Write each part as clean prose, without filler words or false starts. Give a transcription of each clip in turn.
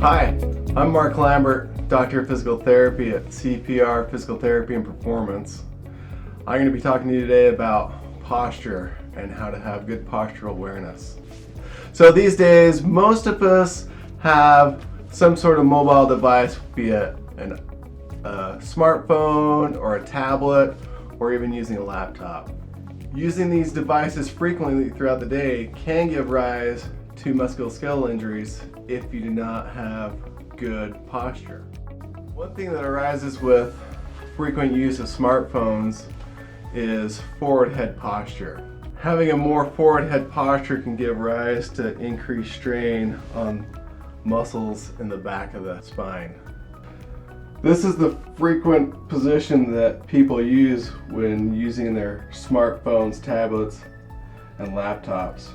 Hi, I'm Marc Lambert, Doctor of Physical Therapy at CPR, Physical Therapy and Performance. I'm going to be talking to you today about posture and how to have good postural awareness. So these days, most of us have some sort of mobile device, be it a smartphone or a tablet, or even using a laptop. Using these devices frequently throughout the day can give rise to musculoskeletal injuries if you do not have good posture. One thing that arises with frequent use of smartphones is forward head posture. Having a more forward head posture can give rise to increased strain on muscles in the back of the spine. This is the frequent position that people use when using their smartphones, tablets, and laptops,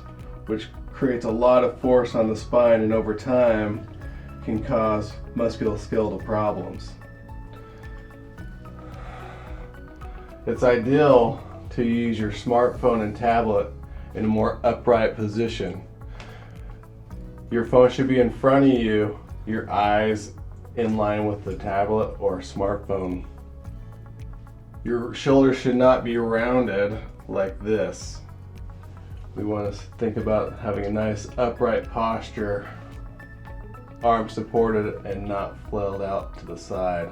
which creates a lot of force on the spine and over time can cause musculoskeletal problems. It's ideal to use your smartphone and tablet in a more upright position. Your phone should be in front of you, your eyes in line with the tablet or smartphone. Your shoulders should not be rounded like this. We want to think about having a nice upright posture, arms supported and not flailed out to the side.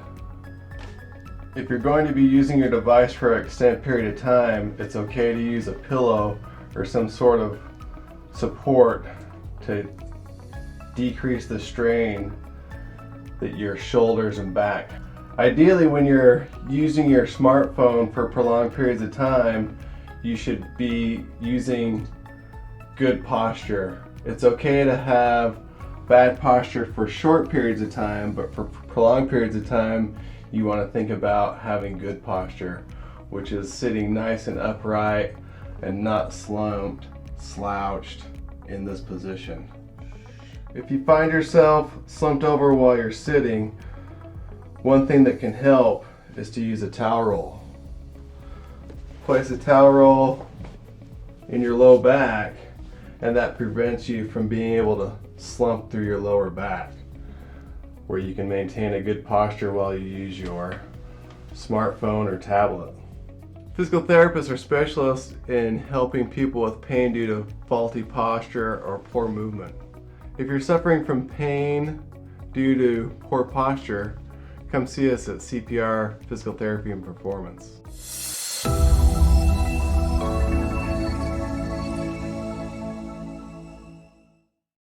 If you're going to be using your device for an extended period of time, it's okay to use a pillow or some sort of support to decrease the strain that your shoulders and back. Ideally, when you're using your smartphone for prolonged periods of time, you should be using good posture. It's okay to have bad posture for short periods of time, but for prolonged periods of time, you want to think about having good posture, which is sitting nice and upright and not slumped, slouched in this position. If you find yourself slumped over while you're sitting, one thing that can help is to use a towel roll. Place a towel roll in your low back, and that prevents you from being able to slump through your lower back, where you can maintain a good posture while you use your smartphone or tablet. Physical therapists are specialists in helping people with pain due to faulty posture or poor movement. If you're suffering from pain due to poor posture, come see us at CPR Physical Therapy and Performance.